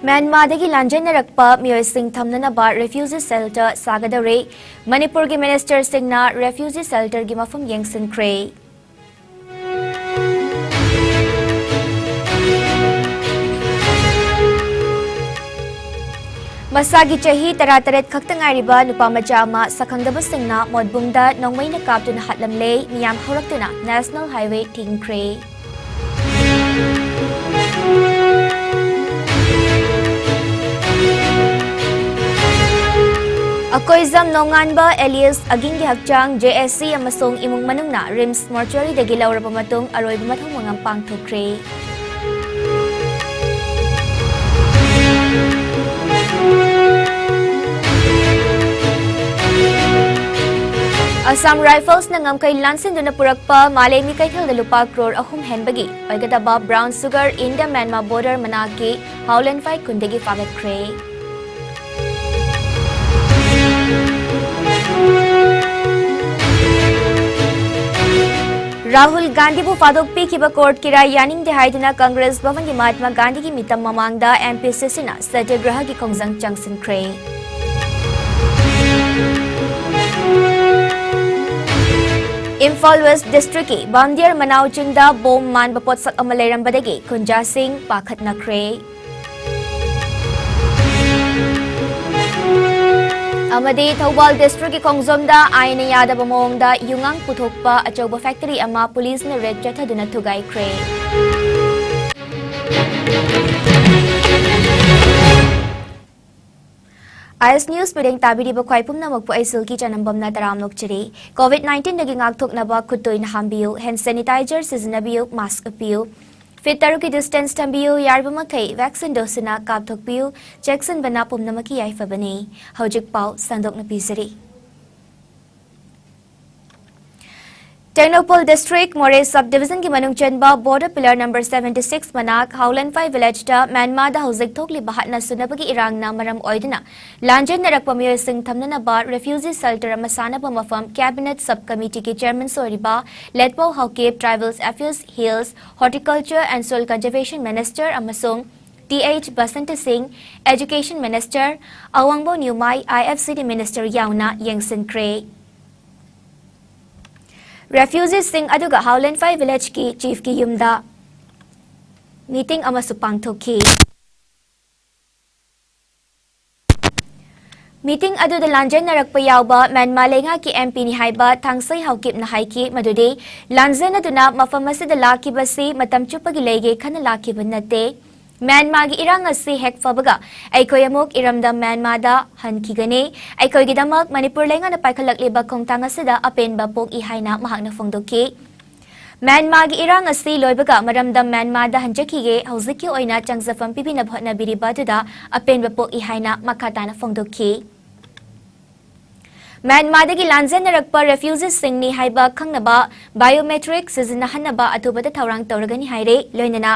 Myanmar-dagi lanjennarakpa miyoising thamnanaba refugee shelter sagadare. Manipur-gi minister singna refugee shelter gi mafam yengsinkhre. Masagi chahi tarataret khaktangairiba nupamacha ama sakhangdaba singna modbungda nongmaina kaptuna hatlamle miyam horaktuna National Highway tingkhre. Akoizam nonganba Elias Agingi Hakchang JSC amasong imong manungna Rims Mortuary dagi lauraba matung aroy bumatong mga pangthokre. Assam Rifles na ngam kay lansin do na purakpa malay mi kay thal lupa crore ahum henbagi pagkataba brown sugar in the Myanmar border manaki Howland Fight kundagi fagat kre. Rahul Gandhi bu fadok pikiba court kira yaning dehaiduna Congress Bhavan ki Mahatma Gandhi ki mitam mamangda MPCC na satyagraha ki khongjang changsin kre. Imphal West District ki Bandiar Manau Chingda bom man bapotsak amalayrambadagi Kunja Singh pakhat nakre. Amadi Thawbal District ki Khongjomda aina yadaba mawngda yungang puthokpa achauba factory ama police na red chathaduna thugai kre. IS News Pideng tabiriba khwaipum na magpu ay SILKY CHANAMBAM na taramnok chiri. COVID-19 naging ngakthok na ba kutoy na hambiyo, hand sanitizer sizinabiyo, mask apiyo. Fit taru ki distance tambiyo, yarba makay, vaccine dose na kapthok piyo, Jackson banapum na makiyay fabani. Hawjik pao, sandok na pisari. Ternopal District, More Subdivision ki manungchanba border pillar number 76 manak Howland 5 village da Myanmar da hawzik thokli bahat na sunabagi irang na maram oidina lanjen narakpa miyoy sing thamna na ba refugee shelter masana pa mafam cabinet subcommittee ki chairman soriba Letpo Hawkip Tribals Affairs Hills Horticulture and Soil Conservation Minister amasong TH Basanta Singh Education Minister Awangbo Nyumai IFCD Minister yauna yengsin kre. Refugees sing aduga Howland 5 village ki chief ki yumda meeting amasu pangthoki. Meeting adu da lanjen narakpa yawba Myanmar lenga ki MP ni haiba Thangsai Hawkip na haiki madude lanjen aduna mafam asida laki basi matam chupagi lege khana laki banate Myanmar gi irang asi hek fabaga aikoi amok iramda Myanmar da hankigane aikoi gidamak Manipur lenga na paikhalak leba khongtang asida apen ba pok I haina mahak na phongdoki Myanmar gi irang asi loibaga maramda Myanmar da hanjakige hauziki oina changjafam pibina bhotna biriba duda apen ba pok I haina makhata na phongdoki Myanmar dagi lanjen narakpa refugees sing ni haiba khangnaba biometric sizinahanaba atubada thaurang tauragani haire loinana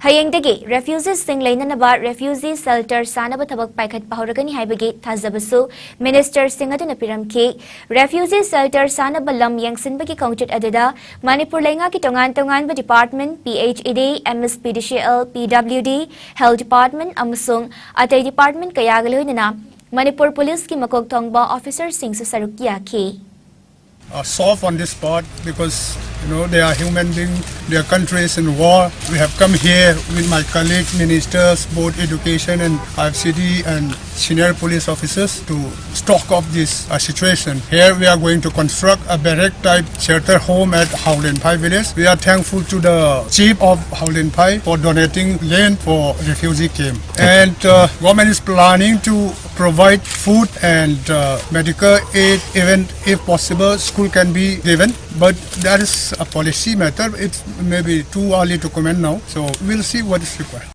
hayeng dagi refugees sing leinanaba refugee shelter sanaba thabak paikhat pahoragani haibagi thajabasu minister sing aduna piramki refugee shelter sanaba lam yangsinbagi kongchit adada Manipur lenga ki tongan ba department PHED MSPDCL PWD health department amasung atai department kayagaloinana Manipur Police ki makok thongba officer Singh Saruk yaki. Soft on this spot because they are human beings, their country is in war. We have come here with my colleagues, ministers, both education and IFCD and senior police officers to stock up this situation. Here we are going to construct a barrack type shelter home at Howland Pai village. We are thankful to the chief of Howland Pai for donating land for refugee camp. And government is planning to provide food and medical aid, even if possible school can be given, but that is a policy matter. It's maybe too early to comment now, so we'll see what is required.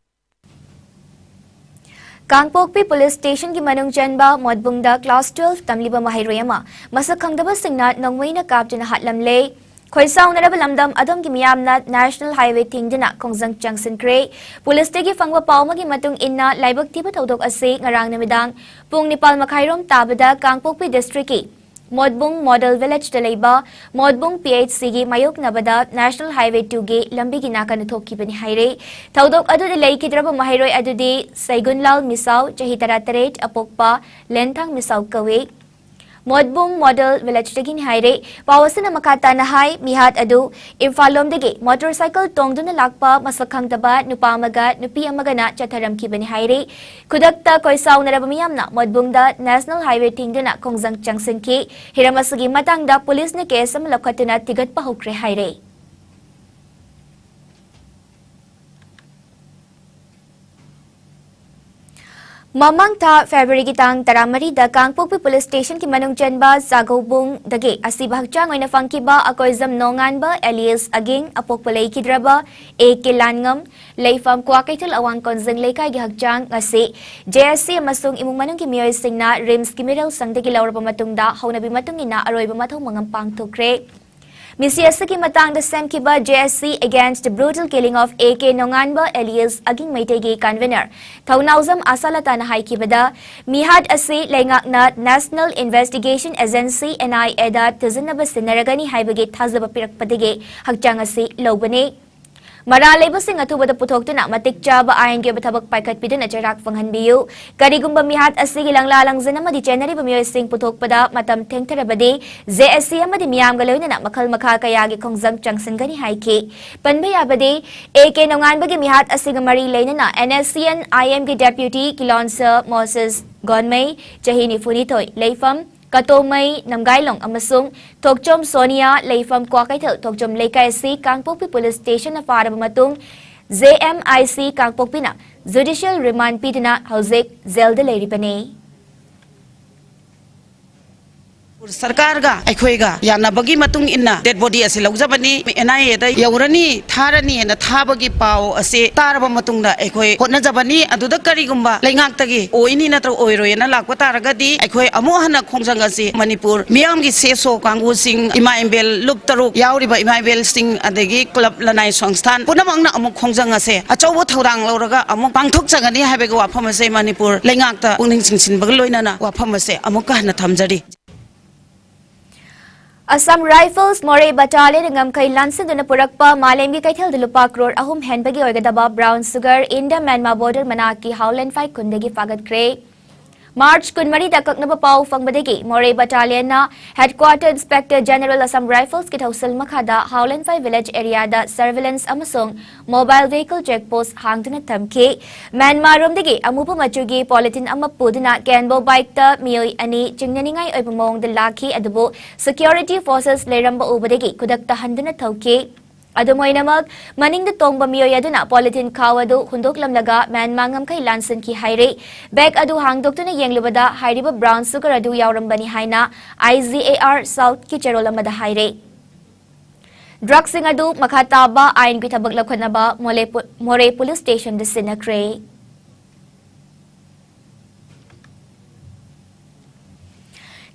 Kangpokpi Police Station ki manungchanba modbungda class 12 tamliba mahairoyama masak khangdaba singna nongmaina kaptuna hatlamle Khoisaung naraba lamdam adom ki miyamna National Highway tingdina khongjang changsin kre police tegi fangwa pawma ki matung inna laibak tiba thodok ase ngarang namidang pung nipal makhairom tabada Kangpokpi district ki Modbung Model Village da leiba Modbung PHC gi mayok nabada National Highway 2 gi lambi gi nakan thokki bani haire thaudok adu de lei kidraba mahairoi adu de Saigunlal Misau chahi taratare apokpa Lenthang Misau kawe Modbung Model Village dagin haire pawasana makata na hai mihat adu Imphal dagi motorcycle tongduna lakpa masakhang taba nupa amaga nupi amaga na chatharam ki bani haire kudakta koisaw naraba miyamna Modbung da National Highway tingduna kongjang changsin ki hiramasagi matang da police na case am lakhatuna tigat pa hokre haire Mamang tha February ki tang taramari da Kangpokpi Police Station ki manung chanba Zagobung dage asi bahchang oina fangkiba akoizam nonganba alias aging apokpalei kidraba AK Langam leifam kwakaitul awang konjeng leikai gi hakchang ngasi JSC amasung imung manung ki miyoy singna rims ki miral sangdagi lawraba matungda haunabi matungina aroiba mathong mangam pangthokre Misiasa ki matang da semkiba JSC against the brutal killing of AK Nonganba alias Aging Maitegi convener. Thaunauzam asalata na haikibada mihad asi lengak na National Investigation Agency NIA da tazanaba sinaragani haibagi thazaba pirakpadege hakchang asi lobane. Maralay basing atubada puthoktu na matik chaba ayon ke bathabak paikat piduna jarak fanghanbiyu karigumba mihat asigi langlalang zanamadi January bamiyoy sing puthokpada matam thengtharabadi JSC amadi miyam galoina na makhal makha kayagi khongjang changsangani haike panbayabadi AK Nonganbagi mihat asiga mari leina na NSCN IM ki deputy Kilonsa Moses Gonmei Chahini Funitoy leifam Katomai Namgailong amasung Tokchom Sonia leifam kwakaitel Tokchom Leikai si Kangpokpi Police Station na faraba matung JMIC Kangpokpi na Judicial Remand pidina hauzik zelda leiripane सरकार गा अखोइगा यानबगी मतुंग इन्ना dead body असे लौजबनी NIA दा यौरनी थारनी न थाबगी पाव असे तारब मतुंग दा अखोइ होनजबनी अदुदा करिगुम्बा लेंगाक तगी ओइनी नत्र ओइरोयना लाकवा तारगदी अखोइ अमु हना खोंजंग असे मणिपुर मियाम गी सेसो कांगु सिंग इमा एम्बेल लुक तरुक यावरिबा इमा एम्बेल सिंग अदगी क्लब लनाई संस्थान पुनमंगना अमु खोंजंग असे अचौबो थौरांग लौरगा अमु पांगथोक जगनी हाबेगा वाफम असे मणिपुर लेंगाक ता पुंगनिंग सिंसिनबग लोइनाना वाफम असे अमु कहना थमजरी Assam Rifles Moray Battalion ngamkai lansing duna purakpa Malemgi kaithal de lupa crore ahum henbagi oigadaba brown sugar India Myanmar border manaki Howland 5 kundagi fagat kre March kunmari da kaknaba pau fangbadagi Moray Battalion na Headquarter Inspector General Assam Rifles ki thausil makhada Howland 5 village area da surveillance amasung mobile vehicle checkpost hangduna thamki Myanmar romdagi amupa machugi polythene ama puduna canbo bike ta miyoi ani chingnaningai oiba mong da lakhi adubu security forces leramba ubadagi kudakta handuna thauki Adumoinamak, maning the tongba miyo yaduna polythene kawadu hundoklam laga manmangam kay lansan ki haire bag adu hangdok to na yenglubada hairiba brown sugar adu yaurambani haina IZAR South ki cherolamada haire Drug sing adu makataba ayin ki tabak lakhanaba Moray Police Station de sinakre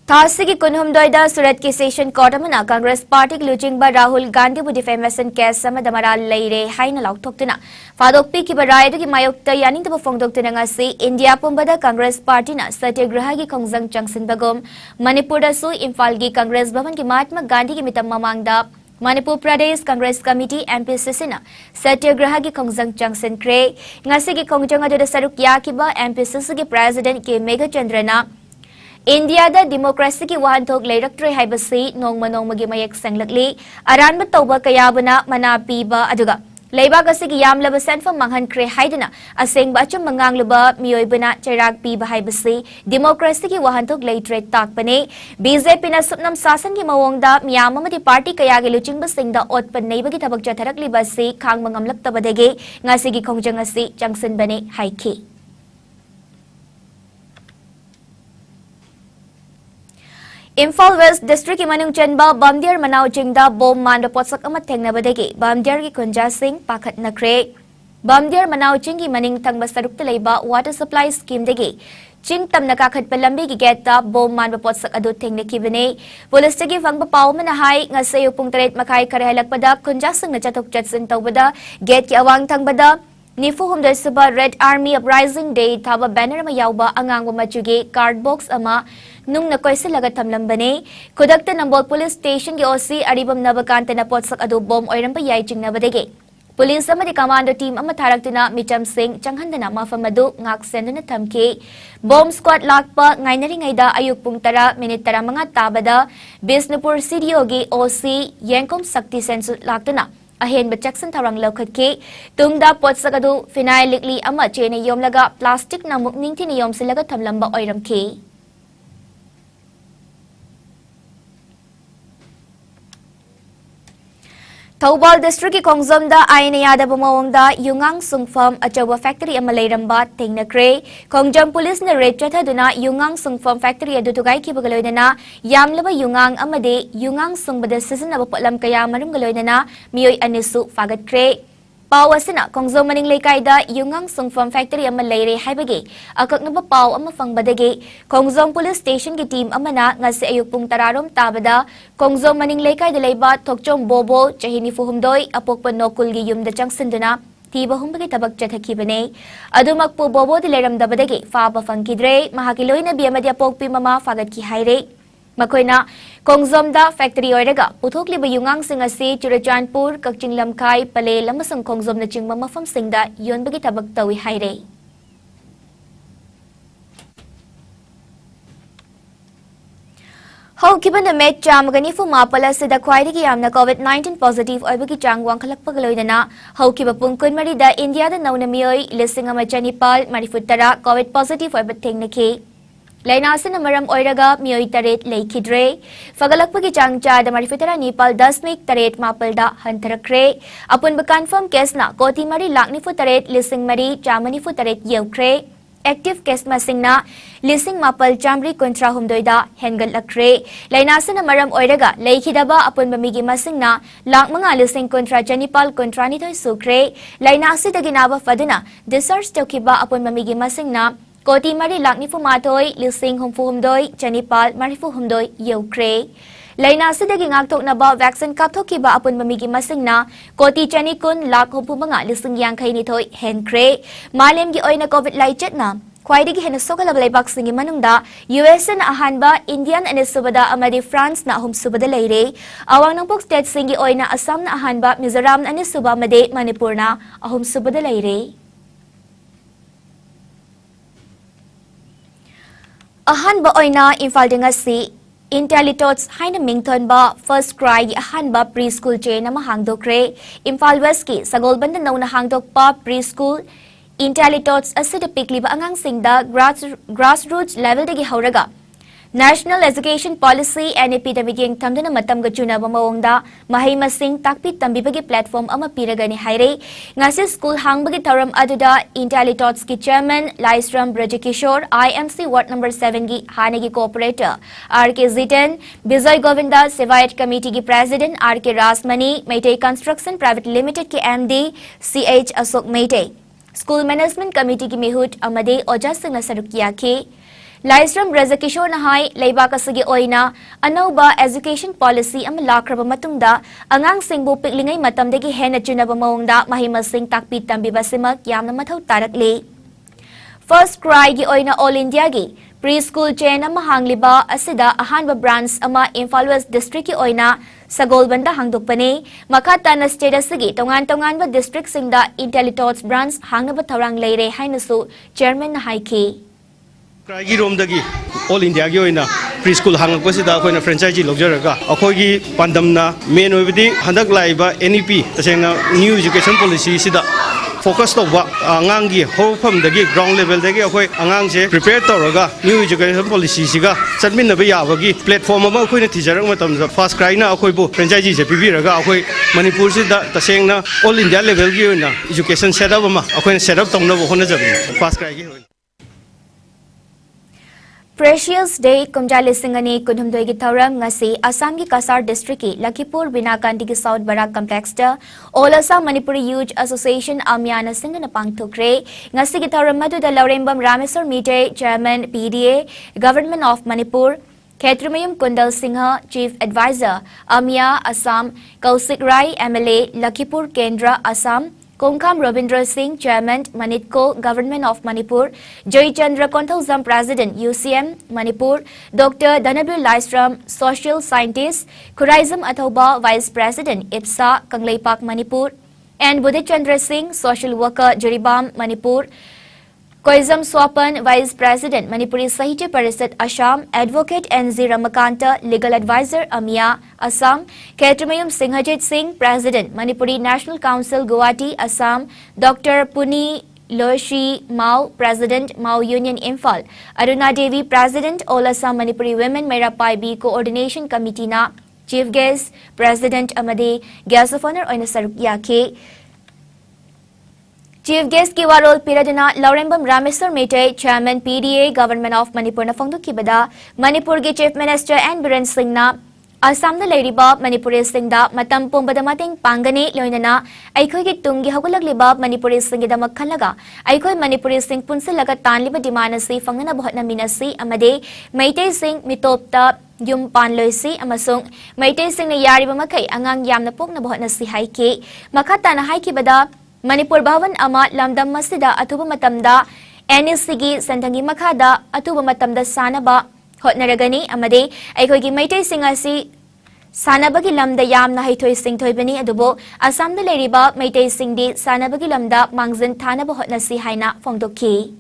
Thasigi kunhumdoida Surat ki session court amana Congress Party lujing ba Rahul Gandhi bu defamation case sama damara leire haina lauktoktuna fadokpi ki barai du ki mayokta yaning tabu fongdoktuna ngasi India pumbada Congress Party na satyagraha ki khongjang changsin bagom Manipur da su Imphal gi Congress bhavan ki Mahatma Gandhi ki mitam mamangda Manipur Pradesh Congress Committee MPCC na satyagraha ki khongjang changsin kre ngasi ki khongjang adu da saruk yakiba MPCC ki president ki Megha Chandrana India da democracy ki wahanthok leiraktre haibasi nongma nongmagi mayak sanglakli aranba tawba kayabana mana piba aduga leibak asigi yamlaba senfam manghan kre haidana asengba achum mangangluba miyoibana chairak piba haibasi democracy ki wahanthok leitre takpane BJP na supnam sasan ki mawongda miyamamati party kayagi luchingba singda otpan neibagi thabak chatharakli basi khang mangamlak tabadege ngasigi khongjang asi changsin bane haiki Imphal West District Imanung Chenba Bamdiar Manau Jingda Bom Manda Potsak Amat Tengnabadagi Bamdiar ki Kunja Singh Pakat Nakre Bamdiar Manau Jingi Maning Tangba Saruk Talaiba Water Supply Scheme Dagi Jing Tam Nakakat Palambi ki Geta Bom Manda Potsak Adu Tengnaki Bine Police Tagi Fangba Pau Manahai Ngasayo Pungtaret Makai Karehalak Pada Kunja Singh Nachatok Jetson Tawbada Get ki Awang Tangbada Nifu Humda Suba Red Army Uprising Day Taba Banner Mayauba Angangwa Machuge Card Box Ama Nung na Koisilaga Tamlambane Kudakta Nambol Police Station Yosi Aribam Nabakanta na Potsak Adu Bom Oirampa Yaiching Nabadege Police Amadi Commando Team Amataraktina Micham Singh Changhandana Mafamadu Ngak Sendana Tamke Bomb Squad Lakpa Ngainari Ngaida Ayuk Pungtara Minitara Mga Tabada Bisnupur City Yogi OC Yankom Sakti Sensu Laktana Ahen Jackson Tarang Lokatke, Tungda Potsagadu, Finai Likli Ama Chene Yomlaga, Plastic Namuk Ningtini Yom Silaga Tamlamba Oiram K. Taubal District Kongzomda Ainayada Bumawangda, Yungang Sungfam, Achawa Factory Amalayamba, Tingnakre, Kongjam Police na Rechata Duna, Yungang Sungfam Factory Adutugai Kibagaloidana, Yamlaba Yungang Amade, Yungang Sungbada Season of Palam Kaya Marum Galoidana, Mioy Anisu Fagat Kre. Pawasina, Kongzo Maning Lekaida, Yungang Sungfam Factory Amalayre Haibage, Akak Naba Paw Amafang Badage, Kongzong Police Station ki team Amana, Ngasi Ayupung Tararom Tabada, Kongzo Maning Lekay de Leba, Tokchong Bobo, Chahini Fuhumdoy, Apokpan Nokul Giyum the Jangsinduna, Tiba Humbagi Tabak Jatakibane, Adumak Po Bobo de Leram Dabadage, Faba Funkidre, Mahakiloy na Biamadia Pokpi Mama Fagat Ki Haire. Makoina, Kongzomda Factory Oiraga, Puthokli Bayungang Singasi, Churachanpur, Kakching Lamkai, Pale, Lamasang Kongzom na Chingma Mafam Singda, Yun Bagitabag Tawi Haire. How given the Met Chamagani for Mapala said the Quaidiki Amna COVID-19 positive Oibaki Changwang Kalapagaloidana, how Kibapung Kunmarida, India the Naunamioi, Listing Amachanipal, Marifutara, COVID positive Oibating Naki. Lainasan na maram oiraga miyoy taret leikidre. Fagalakpagi changcha da marifitara Nepal 10 taret mapalda hantarakre. Apun ba-confirm case na koti mari lakni fu taret lising mari chamani fu taret yewkre. Active case masing na lising mapal chamri kontra humdoida hengal lakre. Lainasan na maram oiraga leikidaba apun bamigi masing na lak mga lising kontra Janipal kontra nitoy sukre. Lainasi da ginaba faduna disarge tokiba apun bamigi masing na Koti Mari Lakni Fumatoy, Lising Humfumdoy, Janipal, Marifu Humdoy, Yokre. Laina sa daging aktok na ba vaccine kaptoki ba apun mamigi masing na Koti Chanikun, Lak Humpumanga, Lising Yang kay nitoy, Henkre. Malim gi oy na COVID lichet na. Kwaidigi henasok alabalay baksingi manungda, US na ahan ba, Indian and subada amadi France na ahum subada layre. Awang ng pok state singi oy na Assam na ahan ba, Mizoram na suba amadi Manipur na ahum subada layre. Ahan ba oy na Imphal dingasi Intelitots haina mington ba first cry ahan ba preschool chain na mahangdokre Imphal West ki sa Golbanda na hangdok pa preschool Intelitots asida pikli ba angang singda grassroots level dagi hauraga National Education Policy NEP damiging tamda na matam gachuna ba mawangda mahay masing takpit tambibagi platform ama piraga ni Haire nga si school hangbagi taram aduda Intelitots ki chairman Laisram Brajikishore IMC Ward number 7 gi hanagi cooperator RK Zitan Bizoy Govinda Sevayat Committee ki president RK Rasmani Meitei Construction Private Limited ki MD CH Asok Meitei School Management Committee ki mehut amade ojas na sarukiya ki Laisram Brajikishore na hai leiba kasagi oina anauba education policy am lakraba matungda angang singbu piklingay matamdagi hena chunaba mawangda mahimasing takpit tambiba simak yamna mathaw tarakli. First cry gi oina All India gi preschool chain na mahangliba asida ahanba branch ama Imphal West District ki oina sa Golbanda hangdokpani makata na state asigi tongan-tongan ba district singda Intelitots branch hangnaba tawrang leire hainasu chairman na haiki. Kragi Romdagi, All India Gioina, preschool Hangakosida, when a franchise Logeraga, Akogi, Pandamna, main Ovidi, Handak Laiba, NEP, the new education policy, Sida. Focus of Angangi, hope from the ground level, the Gay, Angang, prepare Toraga, new education policy, Siga, Sadmin Nabiyavagi, platform of Akuna teacher, the fast cry now, Akoibo, franchise, Piviraga, Manipuri, the saying All India level Gioina, education set up, Akon set up Tom Novohonazabi, fast cry. Precious Day Kumjali Singani Kunhumdoi gi Tauram ngasi Assam gi Kasar District ki Lakipur Binakandi gi South Barak Complex ta All Assam Manipuri Youth Association Amyana Singana Pangthokre ngasi gi Tauram madu da Laurembam Rameswar Mite Chairman PDA Government of Manipur Khetrumayum Kundal Singha Chief Advisor Amya Assam Kausik Rai MLA Lakipur Kendra Assam Kongkham Robindra Singh, Chairman, Manitko, Government of Manipur, Joy Chandra Konthauzam, President, UCM, Manipur, Dr. Dhanabir Laistram, Social Scientist, Khuraizam Athoba, Vice President, IPSA, Kangleipak, Manipur, and Budit Chandra Singh, Social Worker, Jiribam, Manipur, Koizam Swapan, Vice President, Manipuri Sahitya Parishad, Assam, Advocate N.Z. Ramakanta, Legal Advisor, Amia, Assam, Ketramayum Singhajit Singh, President, Manipuri National Council, Guwahati, Assam, Dr. Puni Loshi Mao, President, Mao Union, Imphal, Aruna Devi, President, All Assam Manipuri Women, Merapai B Coordination Committee na, Chief Guest, President Amade, Guest of Honor, Oina Saruk Yake, Chief Guest ki warol piradina Laurembam Rameswar Mete, Chairman PDA, Government of Manipur na Fongdu Kibada, Manipur ki Chief Minister and Biren Singh na Assam na Lairiba, Manipuri Singh da Matam Pumbadamating Pangani, Loinana, Aikoi ki Tungi Hagulag Libab, Manipuri Singh da Makhalaga, Aikoi Manipuri Singh Punsilaga Tanliba Dimanasi, Fangana Bohna Minasi, Amade, Maite Singh Mitopta, Yung Panloisi, Amasung, Maite Singh na Yari Mamakay, Angang Yam na Pok na Bohna si Haike, Makata na Haiki Bada, Manipur Bhavan Ama Lamdam Masida Atuba Matamda NSCG Santangi Makada Atuba Matamda Sanaba Hotnaragani Amade Aikogi Maitay Singasi Sanabagi Lamda Yam na Haitoy Sing Toybani Adubo Assam the Leriba Maitay Singdi Sanabagi Lamda Mangzin Tanaba Hotnasi Haina Fongdoki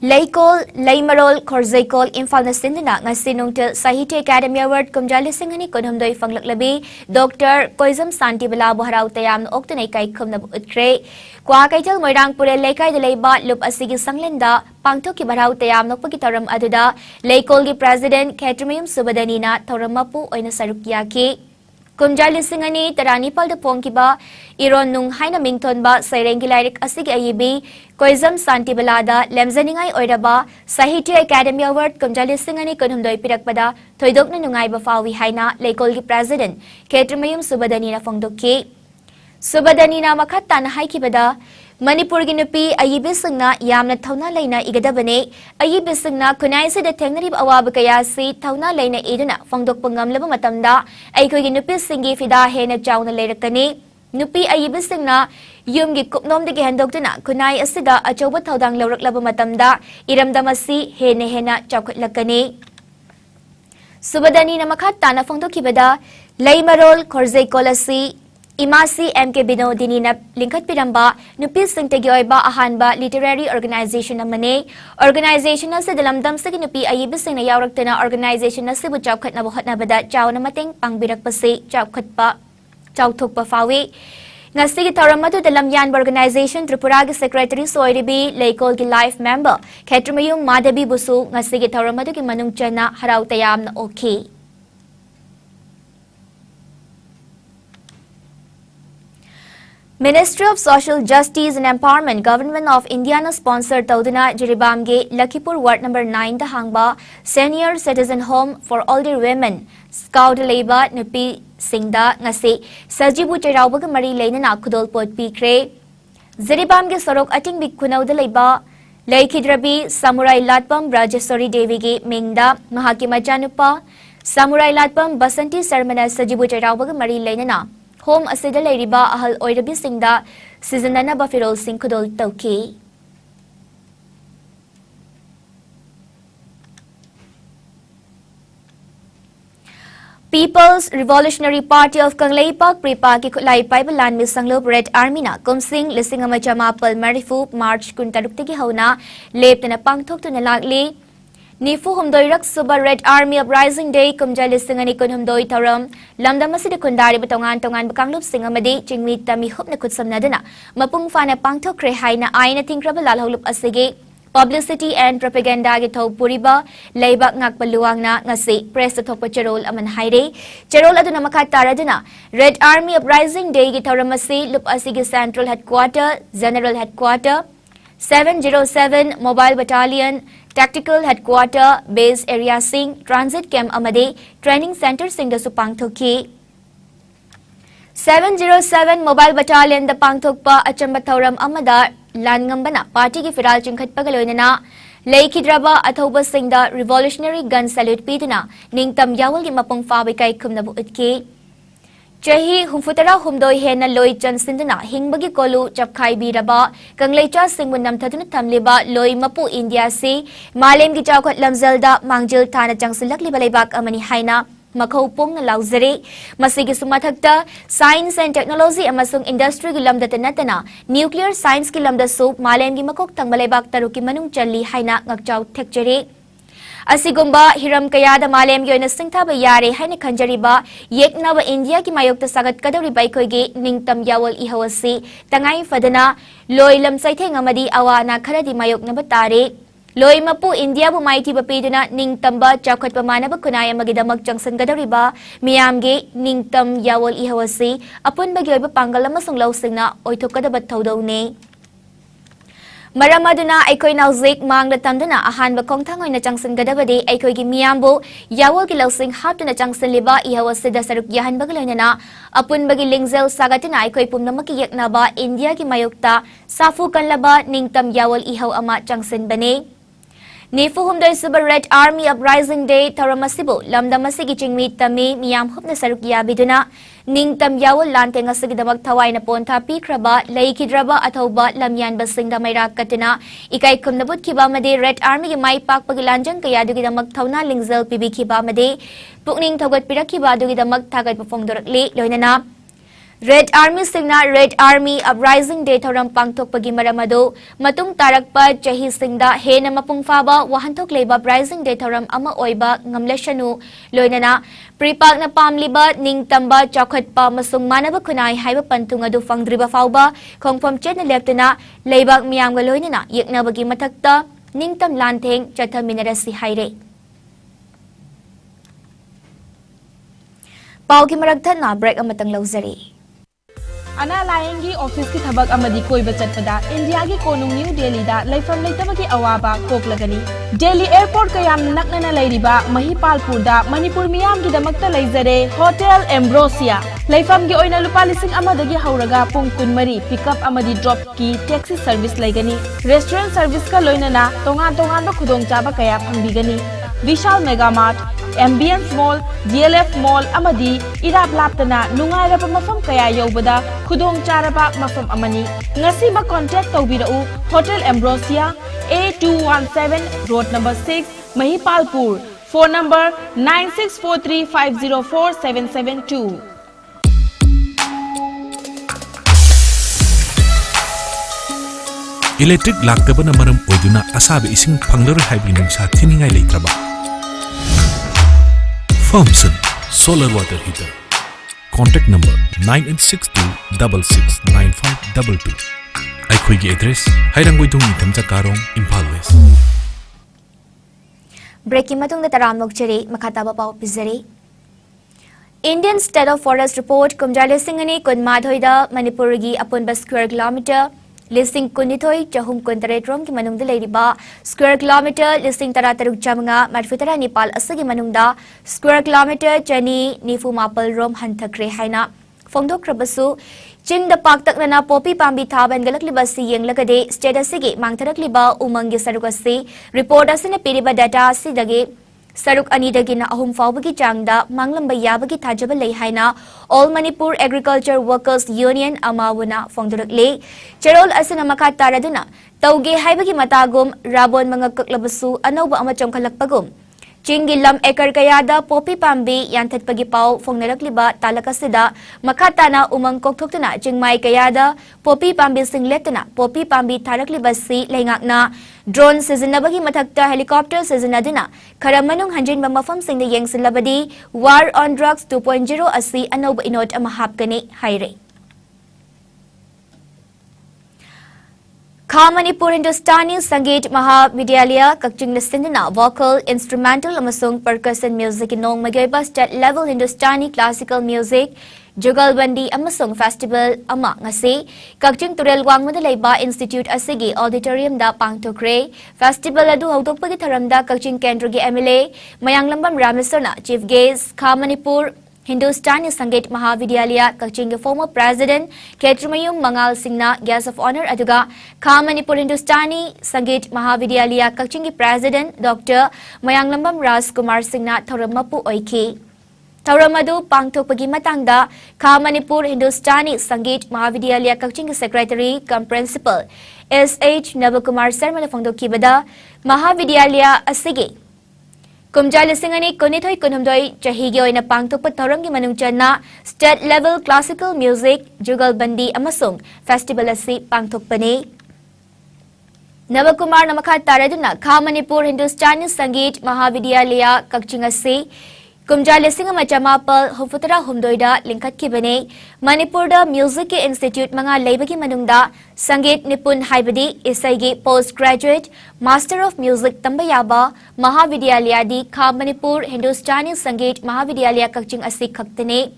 Laykol, Laymarol, Korzaykol, Imphal na Sindina, nga sinungtil Sahitya Academy Award kumjali singani kunhumdoy fanglaklabi, Dr. Koizam Santi Balabo haraw tayam na oktanay kay kumnab utkre. Kwa kaytal moirang pure laykay dalayba lup asigi sanglinda, pangto ki baraw tayam na pagkitaram aduda, Laykol gi President Ketramayum Subadanina, tauramapu oy na sarukyaki. Kumjali singani tarani palda pongkiba iron nung haina mington ba saireng gilayrik asig ayibi Koizam Santi Balada lemzaningay oiraba Sahitya Academy Award kumjali singani kunhumdoy pirakpada thoidok na nungay ba fawi haina Laykol gi President Ketramayum Subadanina Fongdoki Subadanina makatta na haikibada Manipur gi nupi ayibising na yamna thauna laina igadabane ayibising na kunay sa detengnarib awab kaya si thauna laina iduna fongdok pangamlaba matamda ay ko gi nupi singi fida he na chaw na leirakani nupi ayibising na yum gi kupnom de gi handok tuna kunay asida achoba thaudang lawraklaba matamda iramdamasi he na chawkhatlakani Subadani na makatta na fongdokibada Laymarol Korzaykolasi Imasi MK Binodini na lingkat piramba nupi singtegi oiba ahanba literary organization na mane organization na sa dalamdam sa ginupi ayibising na yawrak na organization na sibu chawkhat na buhat na bada chaw na mating pangbirak pasi chawkhat pa chawthok pa fawi nga sige taramatu dalamyan organization Tripura gi secretary soiribi Laykol gi life member Ketramayum Madabi Busu nga sige taramatu gi manung chana haraw tayam na okay Ministry of Social Justice and Empowerment, Government of India na sponsor tauduna Jiribamge Lakhipur Ward number 9 da hangba Senior Citizen Home for Older Women Scout Labor nupi singda ngasi sajibu cherauba mari leina na khudol pot pikre Jiribamge sorok ating big kunaw da laiba Laikhidrabi Samurai Latpam Rajeshwari Devi ge mingda mahaki majanupa Samurai Latpam Basanti Sarmana sajibu cherauba mari leina na Home asida lairiba ahal oirabi singda seasonana ba firol sing kudol tawki. People's Revolutionary Party of Kangleipak Pripa ki kulay paibalan misanglob Red Army na kumsing lising amajamapal marifu March kuntaruktigi hauna lep na pangthok to nalagli Nifu humdoirak suba Red Army Uprising Day kumjali singani kun humdoi taram lamda masida kundari batongan bakanglup singamadi chingmi tami hup na kutsam na dana mapung fana pangto krehay na ay na tingkraba lalhulup asige publicity and propaganda gito puriba laybak ngakbaluwang na ngasi press topa charol aman hayre charol aduna makatara dana Red Army Uprising Day gito ramasi lup asige Central Headquarter General Headquarter 707 Mobile Battalion Tactical Headquarter, Base Area Sing, Transit Camp Amade, Training Center Sing da Supangthoki. 707 Mobile Battalion da Pangthokpa Achamba Thauram Amada Lan Ngambana Party ki Firal Chingkhat Pagaloy na Laikidraba Athoba Singda Revolutionary Gun Salute Piduna Ningtam Yawal Mapong Fabikai Kumnabu Utki Chahi Humfutara Humdoi Hena Loi Chan Sinduna Hingbagi Kolu Chapkai Biraba Kanglecha Singmunam Tatuna Tamliba Loi Mapu India Si Malem Gichakot Lamzelda Mangjil Tana Changsilak Libalibak Amani Haina Makau Pong na Lauzari, Masigi Sumathakta, Science and Technology amasung Industry Gilamda Tanatana, Nuclear Science Gilamda Soup, Malem Gimakok Tangbalebak Taruki Manung Chali Haina Ngakchau Tekjeri. Asigumba Hiram Kayada Malem Yoina Singtaba Yare Haina Kanjariba, Yeknava India ki Mayok ta Sagat Kadari Baikogi, Ningtam Yawal Ihawasi, Tangai Fadana, Loilam Saiteng Amadi Awana Karadi Mayok Nabatari. Loi Mapu India bu maiti bapiduna Ningtamba Chakot Pamana Bakunaya Magidamak Jangsan Gadariba, Miamge Ningtam Yawal Ihawasi, Apun Bagyoba Pangalamasung Lausingna, Oitokadabat Todone. Maramaduna Aikoi Nauzik Mang the Tandana, Ahan Bakongtango in a Jangsan Gadabadi, Aikogi Miambo, Yawal Gilausing Haptuna Jangsan Liba, Ihawasi Dasaruk Yahan Bagalana, Apun Bagi Lingzel Sagatina, Aikoi Pumnamaki Yaknaba, India Gimayukta, Safu Kanlaba, Ningtam Yawal Ihaw Ama Jangsan Bane. Nifu Humdai Super Red Army Uprising Day Taramasibu Lamdamasigi Chingmi Tami Miyam Hupna Sarukia Biduna Ningtam Yawal Lanteng Asigidamag Tawai na Ponta Pikraba Laikidraba Atauba Lamyan Basingda Mayrak Katina Ikai Kumnabut Kibamade Red Army Mai Pak Pagilanjan Kayadugidamag Tauna Lingzel Pibi Kibamade Pukning Tagat Pirakibadugidamag Tagat Pafongdorakli Loinana Red Army Singna Red Army Uprising Day Thoram Pangtok Pagi Maramado Matung Tarakpa Chahi Singda Hena Mapung Faba Wahantok Leba Uprising Day Thoram Ama Oiba Ngamleshanu Loinana Pripak na Pamliba Ningtamba Chakotpa Masung Manaba Kunai Haiba Pantung Adu Fangdriba Fauba Kongpam Chet na Leptana Leibak Miyamga Loinana Yekna Bagi Matakta Ningtam Lanteng Chatha Minarasi Haire Pauki Maragtan na break amatang lauzari Ana Layengi Office ki thabak amadi koiba chatpada India ki konung New Delhi da laifam leitabagi awaba koklagani Delhi Airport kayam naknana lairiba Mahipalpur da Manipur miyam ki damakta leizare Hotel Ambrosia laifam gi oina lupa lising amadagi hauraga pung kunmari pickup amadi drop ki taxi service laigani restaurant service ka loinana tongan ba khudong chaba kaya phangbigani Vishal Mega Mart Ambience Mall, DLF Mall amadi irap laptana nungairaba mafam kaya yobada khudong charaba mafam amani ngasi ma contact tawbirau Hotel Ambrosia A217 Road number 6 Mahipalpur phone number 9643504772 Electric laktabana maram oiduna asabe ising phanglar haibi nungsa thiningai leitraba Thompson Solar Water Heater. Contact number 9862669522. Aikhoigi address Hairanggoidung Nithamcha Karong, Imphal West. Breaking Matung the Taram Mokcheri, Makataba Pau Pizari. Indian State of Forest Report Kumjale Singani Kunmadhoida Manipuri upon by square kilometer. Listing Kunitoi, Jahum Kuntaretrom, Kimanung the Ladyba, square kilometer, listing Tarataruk Jamanga, Madfutara Nepal, Asagi Manungda, square kilometer, Jani, Nifu Mapal, Rom, Hantakre Haina, Fongdo Krabasu, Ching the Paktak Nana, Poppy Pambi Tab and Galaklibasi, Yang Lagade, Stedasigi, Mangtarakliba, Umangi Sarukasi, reporters in a Piriba data, Sidagi. Saruk Anidagina Ahum Faubagi Jangda, Manglamba Yabagi Tajabale Haina, All Manipur Agriculture Workers Union Amawuna Fongdurakle, Cherol Asinamaka Taraduna, Tauge Haibagi Matagum, Rabon Mangaklabasu, Anoba Amachong Kalakpagum. Chingilam Ekar Kayada, Poppy Pambi, Yantat Pagipao, Fongnarakliba, Talakasida, Makatana, Umang Koktuna, Chingmai Kayada, Poppy Pambi Singletana, Poppy Pambi Taraklibasi, Langakna, Drone Seasonabagi Matakta, Helicopter Seasonadina, Karamanung Hanjin Mamafam Sing the Yang Silabadi, War on Drugs 2.0 Asi, Anoba Inot Amahapkani, Haire. Manipur Hindustani Sangeet Mahavidyalaya Kakching Sindana Vocal, Instrumental Amasung Percussion Music in Nong Magayba State Level Hindustani Classical Music Jugalbandi Amasung Festival Ama Ngasi Kakching Turel Wangmadalaiba Institute Asigi Auditorium da Pangtokre Festival Adu Hautokpagi Tharamda Kakching Kendrogi MLA Mayanglambam Ramesona Chief Guest Manipur Hindustani Sangeet Mahavidyalaya Kaching former president Ketrimayum Mangal Singna guest of honor aduga Kha Manipur Hindustani Sangeet Mahavidyalaya Kaching president Dr. Mayanglambam Ras Kumar Singna Thoramapu Oiki Tauramadu Pangtokpagi Matangda Kha Manipur Hindustani Sangeet Mahavidyalaya Kaching secretary cum principal SH Nabakumar Sarmana Fongdokibada Mahavidyalaya Asigi Kumjal Singani Kunithoi Kunumdoi Chahigi oina pangtokpa thoramgi manungchanna state level classical music Jugal Bandi amasung festival asi pangtokpani Navakumar namakha taraduna Kha Manipur Hindustani Sangeet Mahavidyalaya Kaching asi Kumjal Singama Chamapal Hufutara Humdoida Linkat Kibane Manipur da Music Institute Manga Labagi Manungda Sangeet Nipun Haibadi Isaigi Postgraduate Master of Music Tambayaba Mahavidyalaya di Kha Manipur Hindustani Sangeet Mahavidyalaya Kaching Asik Kaktane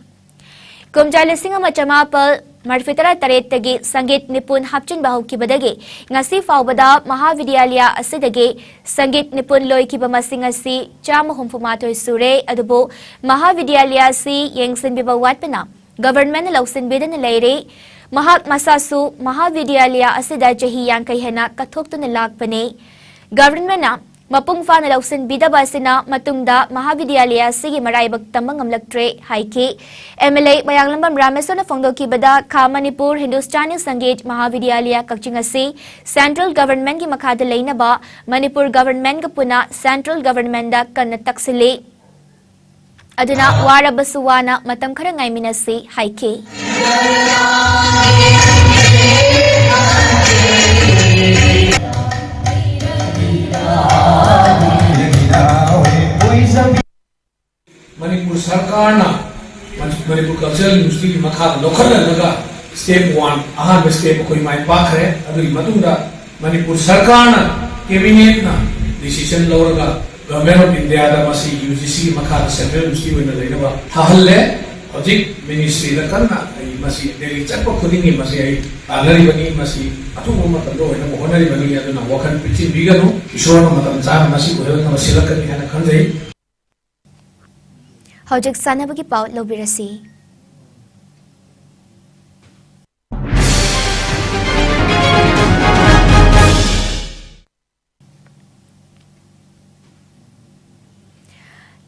Kumjal Singama Chamapal Marfitara Taretagi Sangeet Nipun Hapchin Bahu Kibadagi Ngasi Faubada Mahavidyalaya Asidagi Sangeet Nipun Loi Kibamasingasi Chama Humfumato Sure Adubo Mahavidyalaya si Yengsin Bibawatpana Government Lausin Bidan Lairi Mahak Masasu Mahavidyalaya Asida Jahi Yankay Hena Kathokto Nalakpane Government Mapung fa na lausin bidaba sina matungda Mahavidyalaya sige maraibag tamang amlaktre haiki MLA Mayanglambam Rameso na Fongdoki bada Kha Manipur Hindustani Sangeet Mahavidyalaya Kachingasi Central Government ki makadalay na ba Manipur Government ka puna Central Government da kanataksili aduna wara basuwana matam karangay minasi haiki Manipur Sarkar na Manipur Cultural University makha local laga step 1 ahan step koi mai pakre aduri matunda Manipur Sarkar na cabinet na decision lauraga government of India da masi UGC makha central university wena leina ba thahalle hojik ministry da kanna masi Delhi chakpa khudingi masi ai alari bani masi atu mama tando wena mohonari bani aduna wakan pichi bigano ishona matam cha masi ko hena masilakani hana khanjai Hojik sanabagi pau lobirasi.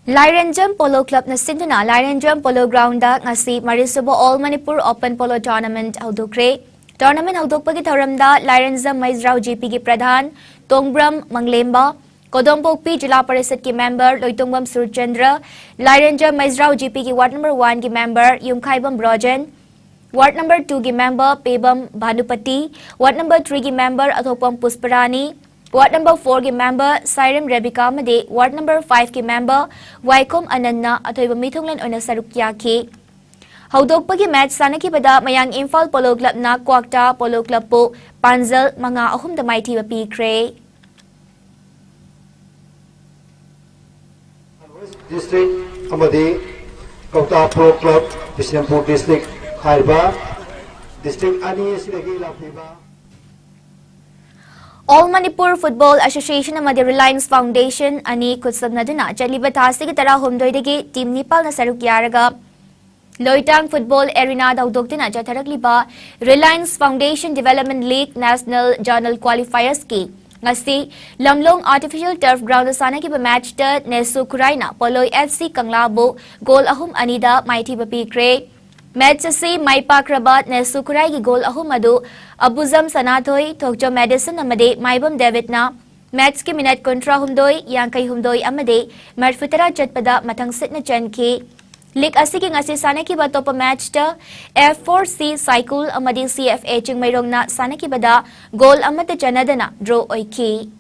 Lairanjam Polo Club na sinduna Lairanjam Polo Ground da ngasi Marisubo All Manipur Open Polo Tournament haudokre. Tournament haudokpagi thoramda Lairanjam Maizrao GP ki pradhan Tongbram Manglemba Kodompokpi Jila Parishad ki member Loitongvam Surchandra, Lairanjam Maizrao GP ki Ward number 1 ki member Yumkhaibam Brojan, Ward number 2 ki member Pebam Bhanupati, Ward number 3 ki member Athopam Pusparani, Ward number 4 ki member Sairam Rebecca Made, Ward number 5 ki member Waikom Ananna Athoiba Mithonglan Oina Sarukyaki. Haudokpagi match sanaki bada Mayang Imphal Polo Club na Kwakta Polo Club po Panzal mga ahum damay tiba pikre. District amadi Kauta Pro Club Bishnapur District Khairba District ani sidagi lafiba All Manipur Football Association amadi Reliance Foundation ani kutsab naduna chaliba thasi ki tara humdoidagi team Nepal na saruk yaraga Loitang Football Arena daudoktina jatharakliba Reliance Foundation Development League National Journal Qualifiers ki ngasi Lamlong Artificial Turf Ground sana ki match ta Nesu Kuraina Poloy FC Kanglabo goal ahum anida mighty bapikre match si Maipakrabat Nesu Kurai ki goal ahum adu Abuzam Sanathoi Thokjo Madison amade Maibam David na match ki minute kontra humdoi Yankay humdoi amade Marfutara Chatpada matang sit na chan ki League asiki ngasi sana ki ba topa match ta F4C Cycle amadi CFA Chingmairong na sana ki bada goal amata chanadana draw oiki.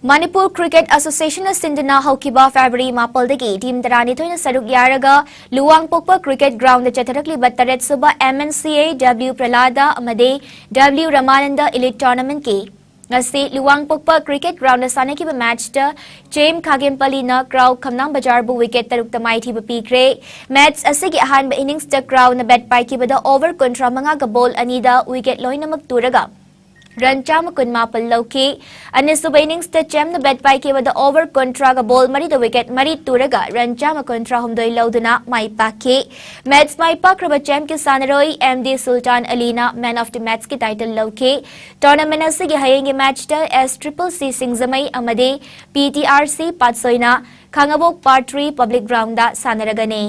Manipur Cricket Association na sinduna haukiba February mapaldagi team tarani thoina saruk yaraga Luwang Pokpa Cricket Ground na chatharakli bataret suba MNCA W Pralada amade W Ramananda Elite Tournament ki ngasi Luwang Pokpa Cricket Ground na sana ki ba match ta James Khagempali na crowd Khamnang Bajar bu wicket taruk tamai thi ba pikre match asigi ahan ba innings ta crowd na bat pai ki ba da over kontra mga ga ball anida wicket loina magturaga run चाम कुन मापल लौकी अनिसुबा innings ते चेम bat पाई के वद over कंट्रा का ball मरी द विकेट मरी तुरगा रन चाम कंट्रा हमदोई लौदना माई पाके मैच माई पाक्रब चेम के सानरोई एमडी सुल्तान अलीना मैन ऑफ द मैच की टाइटल लौकी टूर्नामेंट असिगे हयेंगे मैच द SCCC सिंगजमई अमदे PTRC पाटसोइना खांगबोक पार्ट 3 पब्लिक ग्राउंड दा सानरगने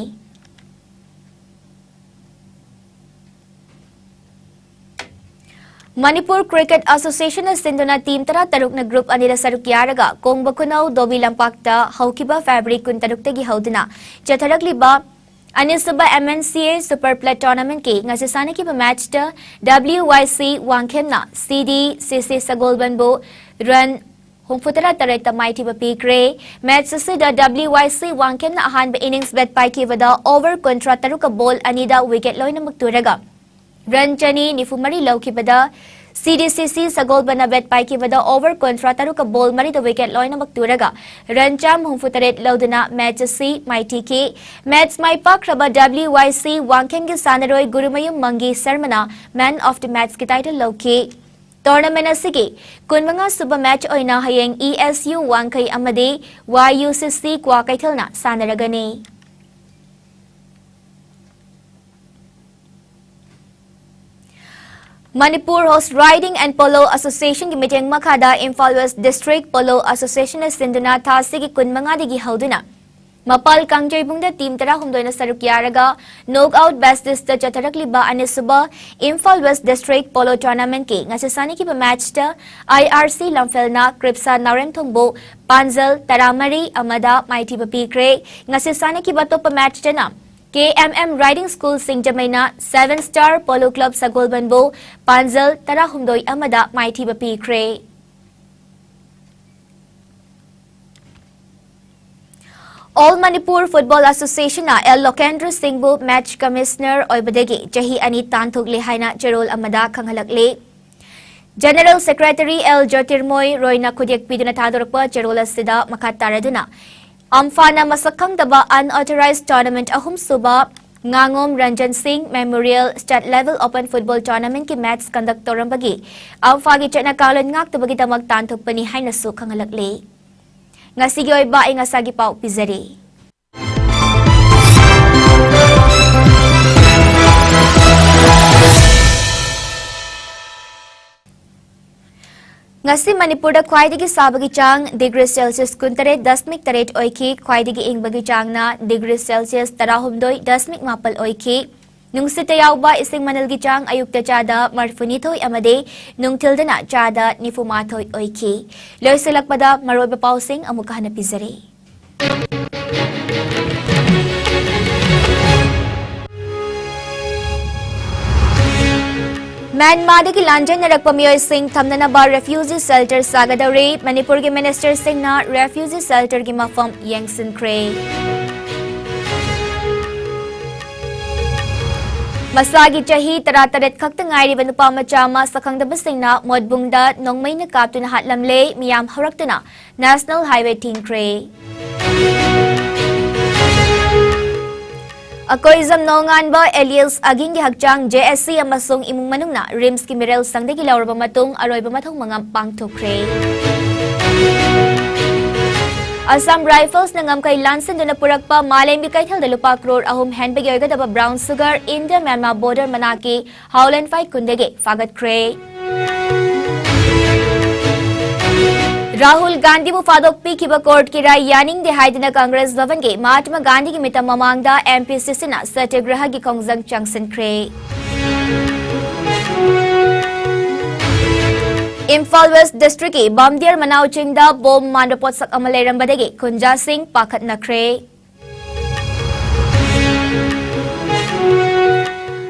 Manipur Cricket Association सिंधुना टीम तरा तरुकना ग्रुप अनिरा सरुक यारगा कोंगबकुनौ दोबी लंपाक्ता हौकिबा फैब्रिक कुन तरुक्तगी हौदना चथरकलिबा अनिसुबा MNCA सुपर प्लेट टूर्नामेंट के ngasisaने की मैच द WYC वांगखेमना CDCC सगोलबनबो रन हुंफुतरा तरैता माइथिबा पीक्रे मैच असिदा WYC वांगखेमना अहानब इनिंग्स बैट पाइकी वदा ओवर कंट्रा तरुका बॉल अनिदा विकेट लोइनमक तुरगा रन चनी निफुमरी लौकिबदा CDCC सगोलबना बैट पाइकिबदा ओवर कंट्रा तरुका बॉल मरी द विकेट लोइनमक तुरगा रन चाम हुंफुतरेट लौदना मैच सी माइटी के मैच माई पाक्रबा WYC वांगखेम के सानरोय गुरुमयुम मंगी शर्मना मैन ऑफ द मैच की टाइटल लौकी टूर्नामेंट असिगे कुनमंगा सुबह मैच ओइना हयेंग ESU वांगखै अमदे YUCC क्वाकैथलना सानरगने Manipur Horse Riding and Polo Association की मीटिंग मखादा Imphal west district polo association सिंधुना थासी की कुनमंगादगी हौदुना मपाल कांगजैबुंगदा टीम तरा हुमदोइना सरुक यारगा नॉकआउट बेस्टिस चथरकलिबा अनिसुबा Imphal west district polo tournament के ngasisaने की मैच द IRC लंफेलना क्रिप्सा नारेंगथोंगबो पांजल तरामरी अमदा माइथिबा पीक्रे ngasisaने की बतोप मैच तना KMM Riding School Singjamaina 7 Star Polo Club Sagolbanbo Panjal Tara Humdoi Amada Maithiba Pikre All Manipur Football Association na El Lokendra Singhbu Match Commissioner Oibadegi Jahi Ani Tanthuk Lehaina Jerol Amada Kanghalakle General Secretary El Jyotirmoy Royna Kudiak Piduna Thadorakpa Jerol Asida Makataraduna Amfana Masakang daba unauthorized tournament ahum suba Ngangom Ranjan Singh Memorial State Level Open Football Tournament ki match conduct torambagi Amfa gi chana kalan ngak tabagi damag tanthok pani haina su khangalakle Ngasigi oiba ay ngasagi pau pizari ngasi Manipur da khwaidagi sabagi chang degree Celsius kuntare 10.8 oiki khwaidagi ingbagi chang na degree Celsius 10.8 oiki nungsita yawba ising manalgi chang ayukta chada marfunithoi amade nungthildana chada nifumathoi oiki loisilakpada maroiba pausing amuka hana pizari Myanmar की लांजन नरकपा मियोय Singh थमननबा refugee shelter सागदौरे Manipur के minister Singh ना refugee shelter की मफम येंगसिनख्रे मसागी चही तरातरेट खक्त ngairiba nupa macha ma sakhangdaba singna modbungda nongmaina kaptuna hatlamle miyam haraktuna national highway thingkhre Akoizam nonganba Elias Aging gi hakchang JSC amasung imung manungna Rims ki Mirel sangdegi laurba matung aroiba mathong mangam pangthokre Assam Rifles nangam kai lansin duna purakpa Malembi kaithal da lupa crore ahum handbag yoigadaba brown sugar India Myanmar border manaki Howland fight kundege fagat kre Rahul Gandhi bu fadok pikiba court ki rai yaning de haidina Congress Bhavan ke Mahatma Gandhi ki mitam mamangda MPCC na satyagraha ki khongjang changsin kre Imphal West District ki Bamdiar Manauchingda bom mandapot sak amaleram badege Kunja Singh pakhat nakre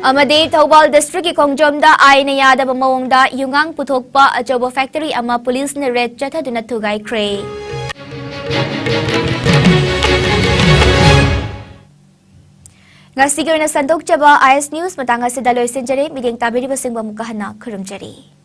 Amade Thobal District ki Khongjomda aina yadaba mawongda yungang puthokpa achoba factory ama police ne red chatha duna thugai kre Ngasi na sandok chaba IS News matanga se daloy senjare mideng tabiri basingba mukahana khurumjari